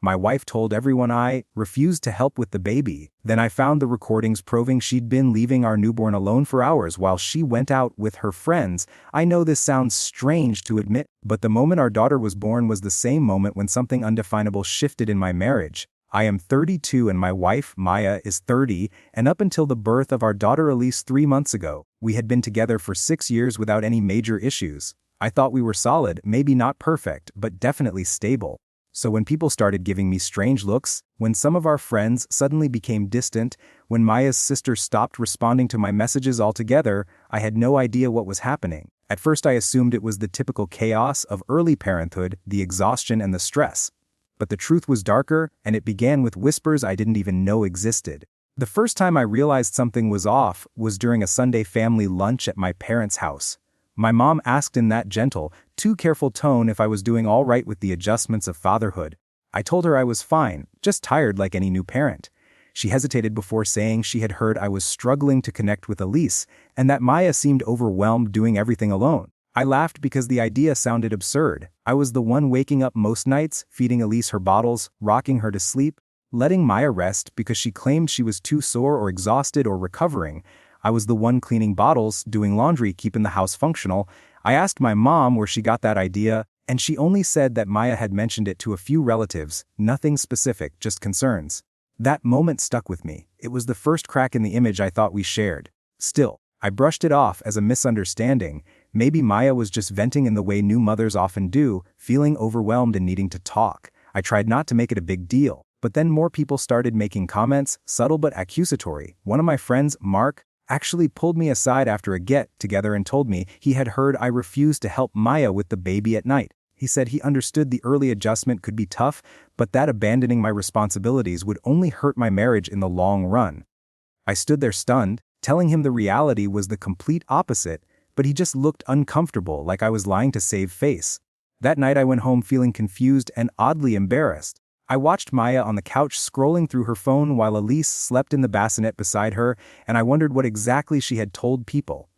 My wife told everyone I refused to help with the baby. Then I found the recordings proving she'd been leaving our newborn alone for hours while she went out with her friends. I know this sounds strange to admit, but the moment our daughter was born was the same moment when something undefinable shifted in my marriage. I am 32 and my wife, Maya, is 30, and up until the birth of our daughter Elise 3 months ago, we had been together for 6 years without any major issues. I thought we were solid, maybe not perfect, but definitely stable. So when people started giving me strange looks, when some of our friends suddenly became distant, when Maya's sister stopped responding to my messages altogether, I had no idea what was happening. At first I assumed it was the typical chaos of early parenthood, the exhaustion and the stress. But the truth was darker, and it began with whispers I didn't even know existed. The first time I realized something was off was during a Sunday family lunch at my parents' house. My mom asked in that gentle, too careful tone if I was doing all right with the adjustments of fatherhood. I told her I was fine, just tired like any new parent. She hesitated before saying she had heard I was struggling to connect with Elise, and that Maya seemed overwhelmed doing everything alone. I laughed because the idea sounded absurd. I was the one waking up most nights, feeding Elise her bottles, rocking her to sleep, letting Maya rest because she claimed she was too sore or exhausted or recovering. I was the one cleaning bottles, doing laundry, keeping the house functional. I asked my mom where she got that idea, and she only said that Maya had mentioned it to a few relatives, nothing specific, just concerns. That moment stuck with me. It was the first crack in the image I thought we shared. Still, I brushed it off as a misunderstanding. Maybe Maya was just venting in the way new mothers often do, feeling overwhelmed and needing to talk. I tried not to make it a big deal, but then more people started making comments, subtle but accusatory. One of my friends, Mark, actually pulled me aside after a get-together and told me he had heard I refused to help Maya with the baby at night. He said he understood the early adjustment could be tough, but that abandoning my responsibilities would only hurt my marriage in the long run. I stood there stunned, telling him the reality was the complete opposite, but he just looked uncomfortable, like I was lying to save face. That night I went home feeling confused and oddly embarrassed. I watched Maya on the couch scrolling through her phone while Elise slept in the bassinet beside her, and I wondered what exactly she had told people.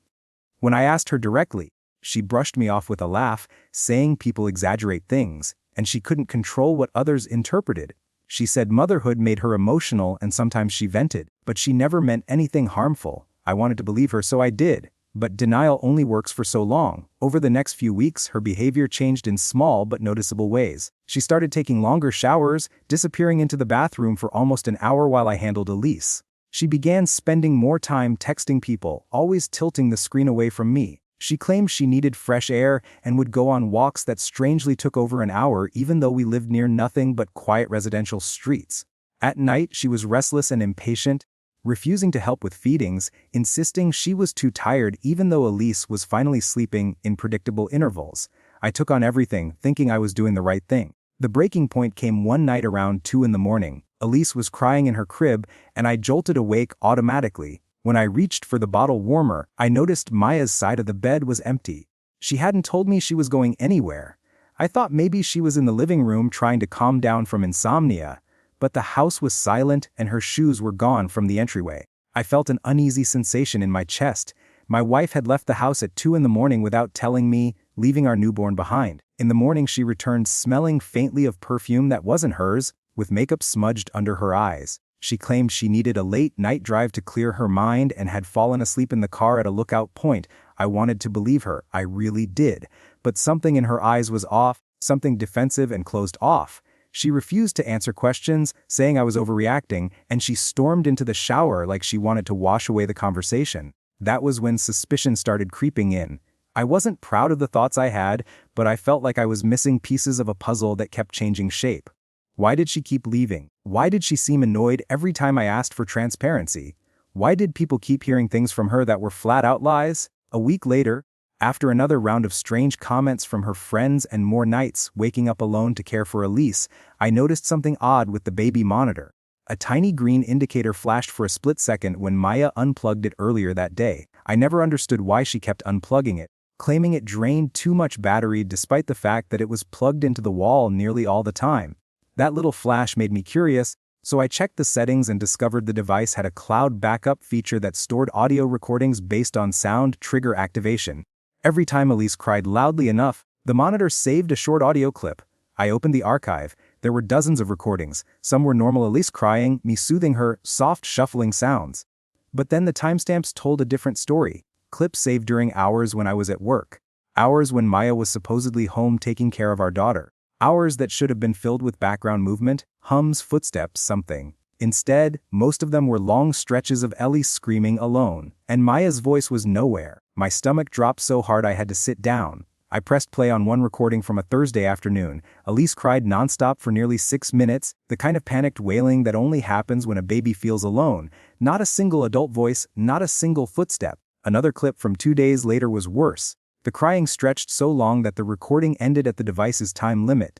When I asked her directly, she brushed me off with a laugh, saying people exaggerate things, and she couldn't control what others interpreted. She said motherhood made her emotional and sometimes she vented, but she never meant anything harmful. I wanted to believe her, so I did. But denial only works for so long. Over the next few weeks, her behavior changed in small but noticeable ways. She started taking longer showers, disappearing into the bathroom for almost an hour while I handled Elise. She began spending more time texting people, always tilting the screen away from me. She claimed she needed fresh air and would go on walks that strangely took over an hour even though we lived near nothing but quiet residential streets. At night, she was restless and impatient, refusing to help with feedings, insisting she was too tired even though Elise was finally sleeping in predictable intervals. I took on everything, thinking I was doing the right thing. The breaking point came one night around 2 in the morning. Elise was crying in her crib, and I jolted awake automatically. When I reached for the bottle warmer, I noticed Maya's side of the bed was empty. She hadn't told me she was going anywhere. I thought maybe she was in the living room trying to calm down from insomnia. But the house was silent and her shoes were gone from the entryway. I felt an uneasy sensation in my chest. My wife had left the house at 2 in the morning without telling me, leaving our newborn behind. In the morning she returned smelling faintly of perfume that wasn't hers, with makeup smudged under her eyes. She claimed she needed a late night drive to clear her mind and had fallen asleep in the car at a lookout point. I wanted to believe her, I really did. But something in her eyes was off, something defensive and closed off. She refused to answer questions, saying I was overreacting, and she stormed into the shower like she wanted to wash away the conversation. That was when suspicion started creeping in. I wasn't proud of the thoughts I had, but I felt like I was missing pieces of a puzzle that kept changing shape. Why did she keep leaving? Why did she seem annoyed every time I asked for transparency? Why did people keep hearing things from her that were flat-out lies? A week later, after another round of strange comments from her friends and more nights waking up alone to care for Elise, I noticed something odd with the baby monitor. A tiny green indicator flashed for a split second when Maya unplugged it earlier that day. I never understood why she kept unplugging it, claiming it drained too much battery despite the fact that it was plugged into the wall nearly all the time. That little flash made me curious, so I checked the settings and discovered the device had a cloud backup feature that stored audio recordings based on sound trigger activation. Every time Elise cried loudly enough, the monitor saved a short audio clip. I opened the archive, There were dozens of recordings. Some were normal Elise crying, me soothing her, soft shuffling sounds. But then the timestamps told a different story. Clips saved during hours when I was at work. Hours when Maya was supposedly home taking care of our daughter. Hours that should have been filled with background movement, hums, footsteps, something. Instead, most of them were long stretches of Ellie screaming alone, and Maya's voice was nowhere. My stomach dropped so hard I had to sit down. I pressed play on one recording from a Thursday afternoon. Elise cried nonstop for nearly 6 minutes, the kind of panicked wailing that only happens when a baby feels alone. Not a single adult voice, not a single footstep. Another clip from 2 days later was worse. The crying stretched so long that the recording ended at the device's time limit.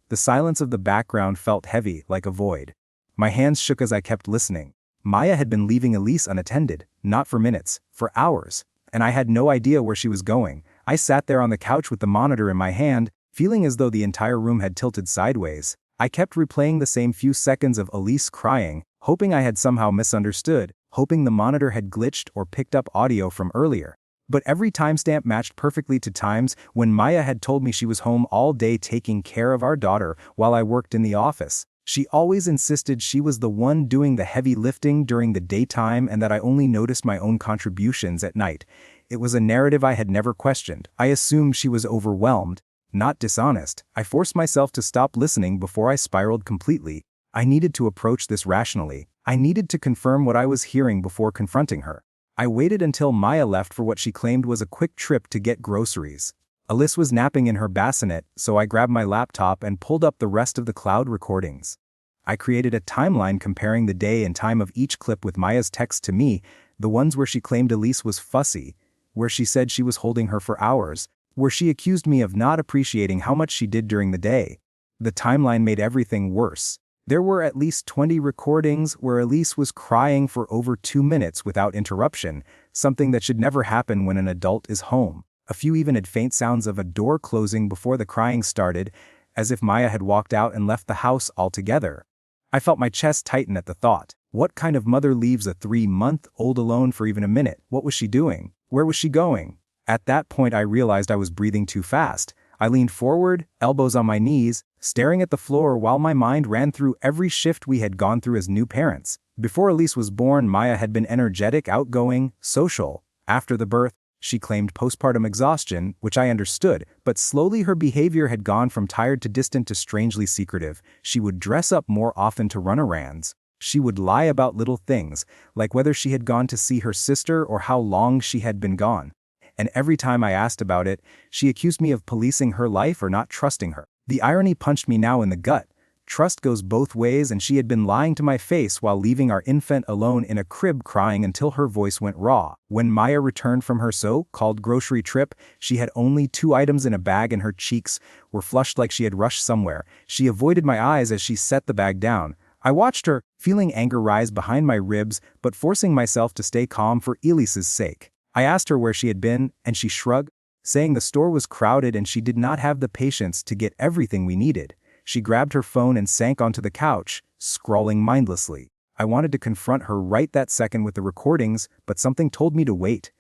The silence of the background felt heavy, like a void. My hands shook as I kept listening. Maya had been leaving Elise unattended, not for minutes, for hours, and I had no idea where she was going. I sat there on the couch with the monitor in my hand, feeling as though the entire room had tilted sideways. I kept replaying the same few seconds of Elise crying, hoping I had somehow misunderstood, hoping the monitor had glitched or picked up audio from earlier. But every timestamp matched perfectly to times when Maya had told me she was home all day taking care of our daughter while I worked in the office. She always insisted she was the one doing the heavy lifting during the daytime and that I only noticed my own contributions at night. It was a narrative I had never questioned. I assumed she was overwhelmed, not dishonest. I forced myself to stop listening before I spiraled completely. I needed to approach this rationally. I needed to confirm what I was hearing before confronting her. I waited until Maya left for what she claimed was a quick trip to get groceries. Elise was napping in her bassinet, so I grabbed my laptop and pulled up the rest of the cloud recordings. I created a timeline comparing the day and time of each clip with Maya's text to me, the ones where she claimed Elise was fussy, where she said she was holding her for hours, where she accused me of not appreciating how much she did during the day. The timeline made everything worse. There were at least 20 recordings where Elise was crying for over 2 minutes without interruption, something that should never happen when an adult is home. A few even had faint sounds of a door closing before the crying started, as if Maya had walked out and left the house altogether. I felt my chest tighten at the thought. What kind of mother leaves a 3-month-old alone for even a minute? What was she doing? Where was she going? At that point I realized I was breathing too fast. I leaned forward, elbows on my knees, staring at the floor while my mind ran through every shift we had gone through as new parents. Before Elise was born, Maya had been energetic, outgoing, social. After the birth, she claimed postpartum exhaustion, which I understood, but slowly her behavior had gone from tired to distant to strangely secretive. She would dress up more often to run errands. She would lie about little things, like whether she had gone to see her sister or how long she had been gone. And every time I asked about it, she accused me of policing her life or not trusting her. The irony punched me now in the gut. Trust goes both ways, and she had been lying to my face while leaving our infant alone in a crib crying until her voice went raw. When Maya returned from her so-called grocery trip, she had only 2 items in a bag and her cheeks were flushed like she had rushed somewhere. She avoided my eyes as she set the bag down. I watched her, feeling anger rise behind my ribs, but forcing myself to stay calm for Elise's sake. I asked her where she had been, and she shrugged, saying the store was crowded and she did not have the patience to get everything we needed. She grabbed her phone and sank onto the couch, scrolling mindlessly. I wanted to confront her right that second with the recordings, but something told me to wait.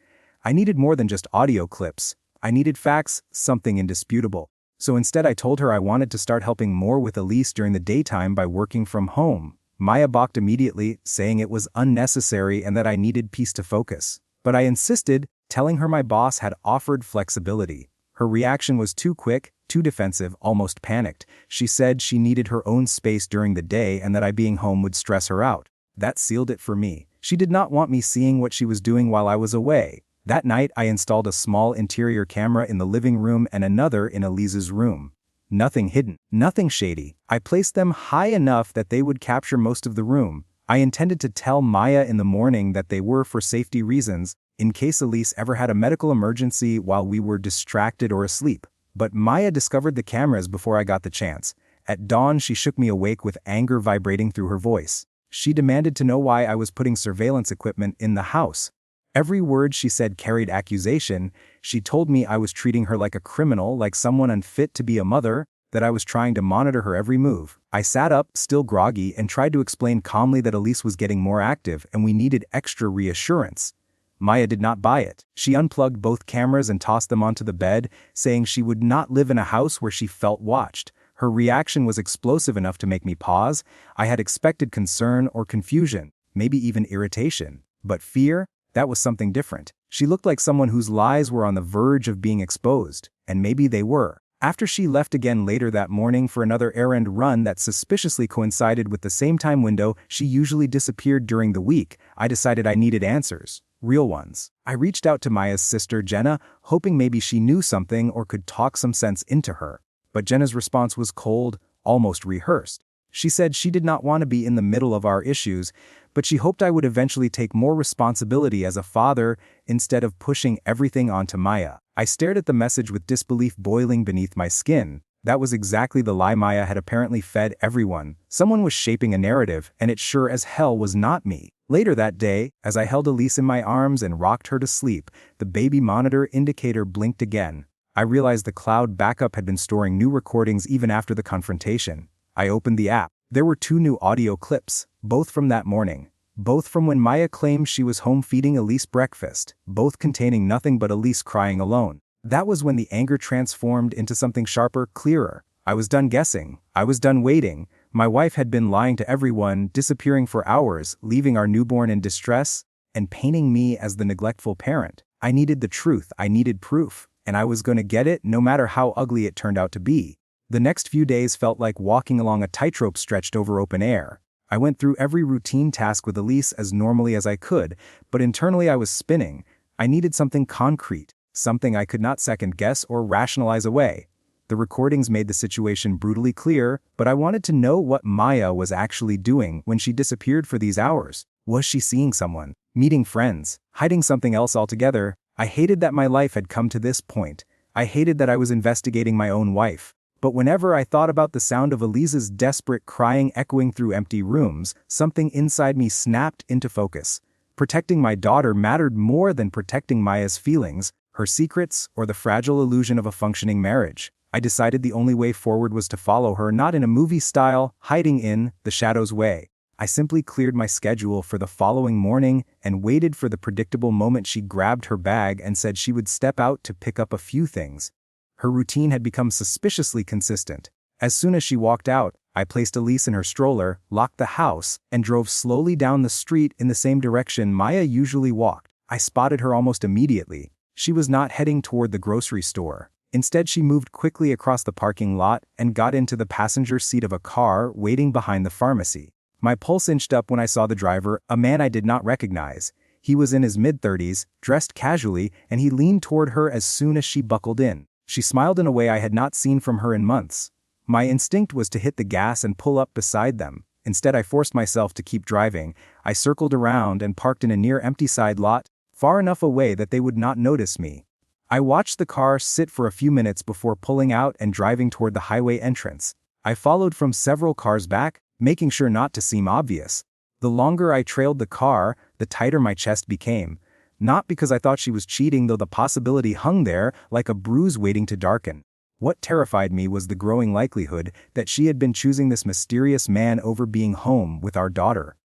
I needed more than just audio clips. I needed facts, something indisputable. So instead I told her I wanted to start helping more with Elise during the daytime by working from home. Maya balked immediately, saying it was unnecessary and that I needed peace to focus. But I insisted, telling her my boss had offered flexibility. Her reaction was too quick, too defensive, almost panicked. She said she needed her own space during the day and that I being home would stress her out. That sealed it for me. She did not want me seeing what she was doing while I was away. That night I installed a small interior camera in the living room and another in Elise's room. Nothing hidden, nothing shady. I placed them high enough that they would capture most of the room. I intended to tell Maya in the morning that they were for safety reasons, in case Elise ever had a medical emergency while we were distracted or asleep. But Maya discovered the cameras before I got the chance. At dawn she shook me awake with anger vibrating through her voice. She demanded to know why I was putting surveillance equipment in the house. Every word she said carried accusation. She told me I was treating her like a criminal, like someone unfit to be a mother, that I was trying to monitor her every move. I sat up, still groggy, and tried to explain calmly that Elise was getting more active and we needed extra reassurance. Maya did not buy it. She unplugged both cameras and tossed them onto the bed, saying she would not live in a house where she felt watched. Her reaction was explosive enough to make me pause. I had expected concern or confusion, maybe even irritation. But fear? That was something different. She looked like someone whose lies were on the verge of being exposed, and maybe they were. After she left again later that morning for another errand run that suspiciously coincided with the same time window she usually disappeared during the week, I decided I needed answers. Real ones. I reached out to Maya's sister Jenna, hoping maybe she knew something or could talk some sense into her. But Jenna's response was cold, almost rehearsed. She said she did not want to be in the middle of our issues, but she hoped I would eventually take more responsibility as a father instead of pushing everything onto Maya. I stared at the message with disbelief boiling beneath my skin. That was exactly the lie Maya had apparently fed everyone. Someone was shaping a narrative, and it sure as hell was not me. Later that day, as I held Elise in my arms and rocked her to sleep, the baby monitor indicator blinked again. I realized the cloud backup had been storing new recordings even after the confrontation. I opened the app. There were 2 new audio clips, both from that morning. Both from when Maya claimed she was home feeding Elise breakfast, both containing nothing but Elise crying alone. That was when the anger transformed into something sharper, clearer. I was done guessing. I was done waiting. My wife had been lying to everyone, disappearing for hours, leaving our newborn in distress, and painting me as the neglectful parent. I needed the truth. I needed proof. And I was going to get it no matter how ugly it turned out to be. The next few days felt like walking along a tightrope stretched over open air. I went through every routine task with Elise as normally as I could, but internally I was spinning. I needed something concrete, something I could not second-guess or rationalize away. The recordings made the situation brutally clear, but I wanted to know what Maya was actually doing when she disappeared for these hours. Was she seeing someone, meeting friends, hiding something else altogether? I hated that my life had come to this point. I hated that I was investigating my own wife. But whenever I thought about the sound of Elise's desperate crying echoing through empty rooms, something inside me snapped into focus. Protecting my daughter mattered more than protecting Maya's feelings, her secrets, or the fragile illusion of a functioning marriage. I decided the only way forward was to follow her, not in a movie style, hiding in the shadows way. I simply cleared my schedule for the following morning and waited for the predictable moment she grabbed her bag and said she would step out to pick up a few things. Her routine had become suspiciously consistent. As soon as she walked out, I placed Elise in her stroller, locked the house, and drove slowly down the street in the same direction Maya usually walked. I spotted her almost immediately. She was not heading toward the grocery store. Instead, she moved quickly across the parking lot and got into the passenger seat of a car waiting behind the pharmacy. My pulse inched up when I saw the driver, a man I did not recognize. He was in his mid-30s, dressed casually, and he leaned toward her as soon as she buckled in. She smiled in a way I had not seen from her in months. My instinct was to hit the gas and pull up beside them. Instead, I forced myself to keep driving. I circled around and parked in a near-empty side lot, far enough away that they would not notice me. I watched the car sit for a few minutes before pulling out and driving toward the highway entrance. I followed from several cars back, making sure not to seem obvious. The longer I trailed the car, the tighter my chest became. Not because I thought she was cheating, though the possibility hung there like a bruise waiting to darken. What terrified me was the growing likelihood that she had been choosing this mysterious man over being home with our daughter.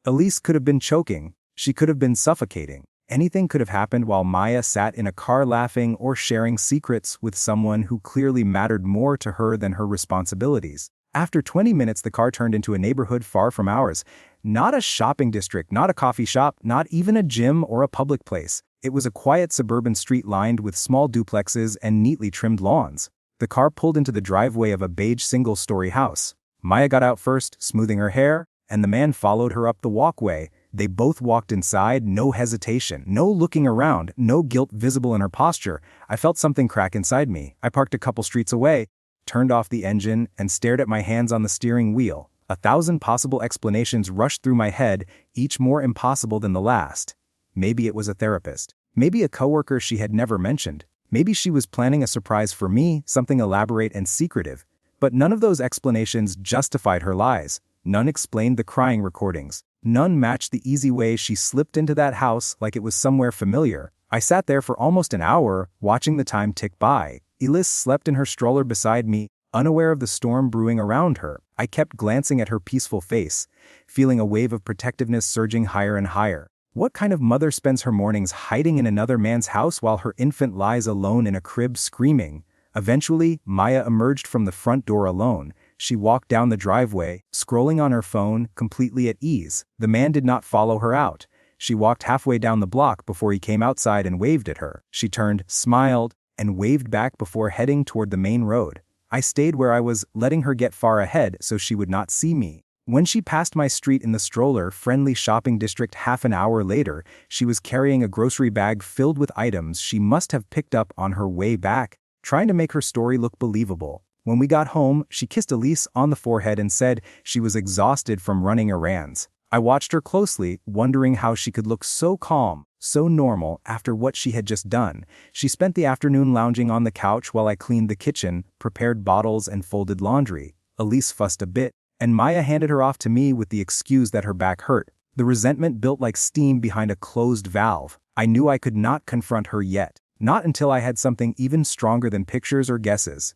Elise could have been choking. She could have been suffocating. Anything could have happened while Maya sat in a car laughing or sharing secrets with someone who clearly mattered more to her than her responsibilities. After 20 minutes, the car turned into a neighborhood far from ours. Not a shopping district, not a coffee shop, not even a gym or a public place. It was a quiet suburban street lined with small duplexes and neatly trimmed lawns. The car pulled into the driveway of a beige single-story house. Maya got out first, smoothing her hair, and the man followed her up the walkway. They both walked inside, no hesitation, no looking around, no guilt visible in her posture. I felt something crack inside me. I parked a couple streets away, turned off the engine, and stared at my hands on the steering wheel. 1,000 possible explanations rushed through my head, each more impossible than the last. Maybe it was a therapist. Maybe a coworker she had never mentioned. Maybe she was planning a surprise for me, something elaborate and secretive. But none of those explanations justified her lies. None explained the crying recordings. None matched the easy way she slipped into that house like it was somewhere familiar. I sat there for almost an hour, watching the time tick by. Elise slept in her stroller beside me, unaware of the storm brewing around her. I kept glancing at her peaceful face, feeling a wave of protectiveness surging higher and higher. What kind of mother spends her mornings hiding in another man's house while her infant lies alone in a crib screaming? Eventually, Maya emerged from the front door alone. She walked down the driveway, scrolling on her phone, completely at ease. The man did not follow her out. She walked halfway down the block before he came outside and waved at her. She turned, smiled, and waved back before heading toward the main road. I stayed where I was, letting her get far ahead so she would not see me. When she passed my street in the stroller-friendly shopping district half an hour later, she was carrying a grocery bag filled with items she must have picked up on her way back, trying to make her story look believable. When we got home, she kissed Elise on the forehead and said she was exhausted from running errands. I watched her closely, wondering how she could look so calm, so normal after what she had just done. She spent the afternoon lounging on the couch while I cleaned the kitchen, prepared bottles and folded laundry. Elise fussed a bit, and Maya handed her off to me with the excuse that her back hurt. The resentment built like steam behind a closed valve. I knew I could not confront her yet, not until I had something even stronger than pictures or guesses.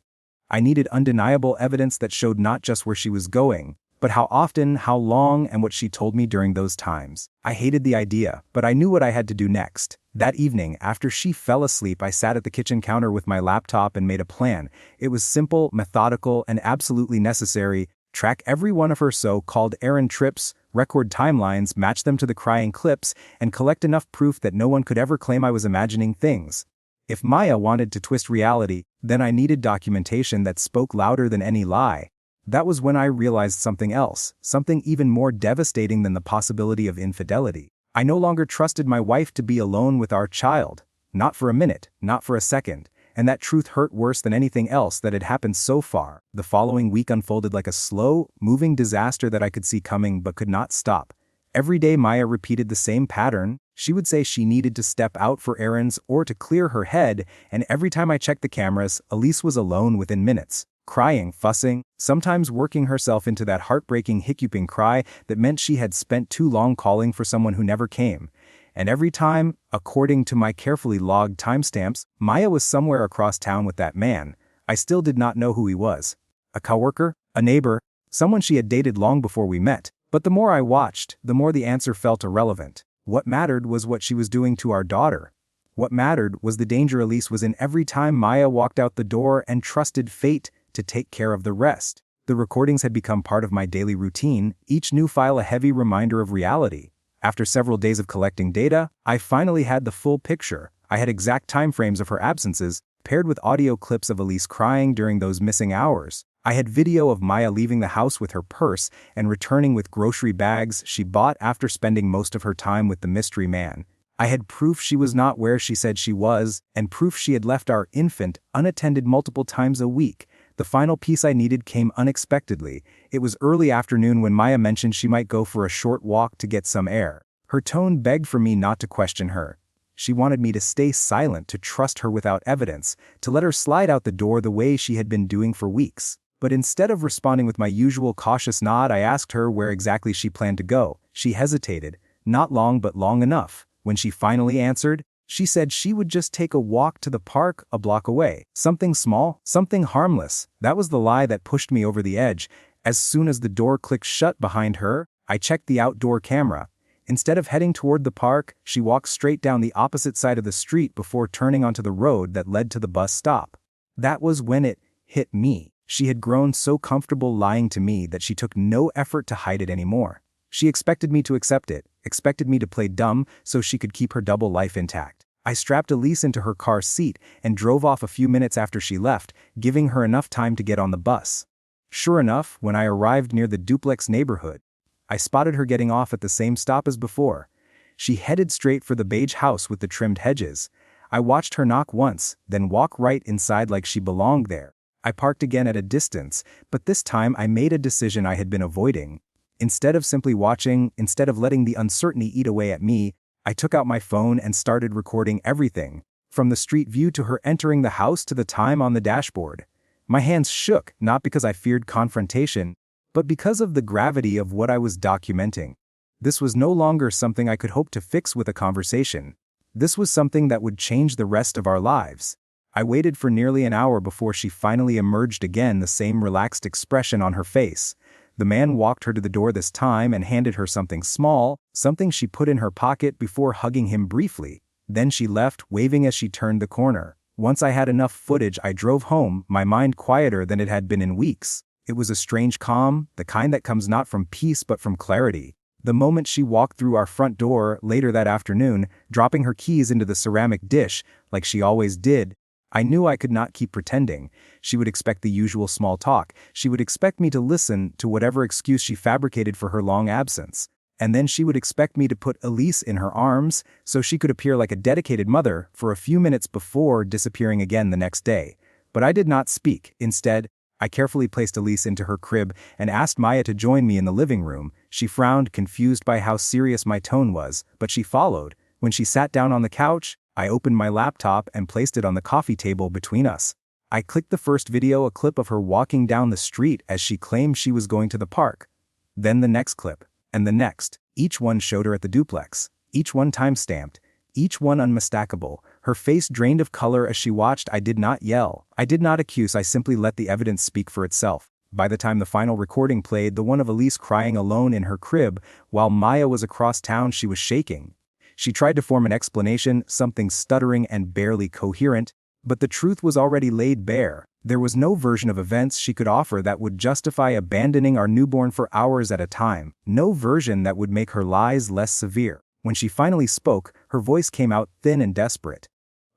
I needed undeniable evidence that showed not just where she was going, but how often, how long, and what she told me during those times. I hated the idea, but I knew what I had to do next. That evening, after she fell asleep, I sat at the kitchen counter with my laptop and made a plan. It was simple, methodical, and absolutely necessary. Track every one of her so-called errand trips, record timelines, match them to the crying clips, and collect enough proof that no one could ever claim I was imagining things. If Maya wanted to twist reality, then I needed documentation that spoke louder than any lie. That was when I realized something else, something even more devastating than the possibility of infidelity. I no longer trusted my wife to be alone with our child. Not for a minute, not for a second. And that truth hurt worse than anything else that had happened so far. The following week unfolded like a slow, moving disaster that I could see coming but could not stop. Every day Maya repeated the same pattern. She would say she needed to step out for errands or to clear her head, and every time I checked the cameras, Elise was alone within minutes. Crying, fussing, sometimes working herself into that heartbreaking hiccuping cry that meant she had spent too long calling for someone who never came. And every time, according to my carefully logged timestamps, Maya was somewhere across town with that man. I still did not know who he was. A coworker? A neighbor? Someone she had dated long before we met. But the more I watched, the more the answer felt irrelevant. What mattered was what she was doing to our daughter. What mattered was the danger Elise was in every time Maya walked out the door and trusted fate to take care of the rest. The recordings had become part of my daily routine, each new file a heavy reminder of reality. After several days of collecting data, I finally had the full picture. I had exact timeframes of her absences, paired with audio clips of Elise crying during those missing hours. I had video of Maya leaving the house with her purse and returning with grocery bags she bought after spending most of her time with the mystery man. I had proof she was not where she said she was, and proof she had left our infant unattended multiple times a week. The final piece I needed came unexpectedly. It was early afternoon when Maya mentioned she might go for a short walk to get some air. Her tone begged for me not to question her. She wanted me to stay silent, to trust her without evidence, to let her slide out the door the way she had been doing for weeks. But instead of responding with my usual cautious nod, I asked her where exactly she planned to go. She hesitated, not long but long enough. When she finally answered, she said she would just take a walk to the park a block away. Something small, something harmless. That was the lie that pushed me over the edge. As soon as the door clicked shut behind her, I checked the outdoor camera. Instead of heading toward the park, she walked straight down the opposite side of the street before turning onto the road that led to the bus stop. That was when it hit me. She had grown so comfortable lying to me that she took no effort to hide it anymore. She expected me to accept it, expected me to play dumb so she could keep her double life intact. I strapped Elise into her car seat and drove off a few minutes after she left, giving her enough time to get on the bus. Sure enough, when I arrived near the duplex neighborhood, I spotted her getting off at the same stop as before. She headed straight for the beige house with the trimmed hedges. I watched her knock once, then walk right inside like she belonged there. I parked again at a distance, but this time I made a decision I had been avoiding. Instead of simply watching, instead of letting the uncertainty eat away at me, I took out my phone and started recording everything, from the street view to her entering the house to the time on the dashboard. My hands shook, not because I feared confrontation, but because of the gravity of what I was documenting. This was no longer something I could hope to fix with a conversation. This was something that would change the rest of our lives. I waited for nearly an hour before she finally emerged again, the same relaxed expression on her face. The man walked her to the door this time and handed her something small, something she put in her pocket before hugging him briefly. Then she left, waving as she turned the corner. Once I had enough footage, I drove home, my mind quieter than it had been in weeks. It was a strange calm, the kind that comes not from peace but from clarity. The moment she walked through our front door later that afternoon, dropping her keys into the ceramic dish, like she always did, I knew I could not keep pretending. She would expect the usual small talk. She would expect me to listen to whatever excuse she fabricated for her long absence. And then she would expect me to put Elise in her arms so she could appear like a dedicated mother for a few minutes before disappearing again the next day. But I did not speak. Instead, I carefully placed Elise into her crib and asked Maya to join me in the living room. She frowned, confused by how serious my tone was, but she followed. When she sat down on the couch, I opened my laptop and placed it on the coffee table between us. I clicked the first video, a clip of her walking down the street as she claimed she was going to the park. Then the next clip. And the next. Each one showed her at the duplex. Each one time-stamped. Each one unmistakable. Her face drained of color as she watched. I did not yell. I did not accuse. I simply let the evidence speak for itself. By the time the final recording played, the one of Elise crying alone in her crib, while Maya was across town, she was shaking. She tried to form an explanation, something stuttering and barely coherent, but the truth was already laid bare. There was no version of events she could offer that would justify abandoning our newborn for hours at a time, no version that would make her lies less severe. When she finally spoke, her voice came out thin and desperate.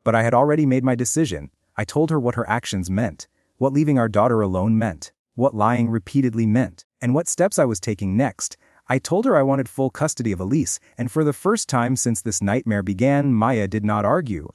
But I had already made my decision. I told her what her actions meant, what leaving our daughter alone meant, what lying repeatedly meant, and what steps I was taking next. I told her I wanted full custody of Elise, and for the first time since this nightmare began, Maya did not argue.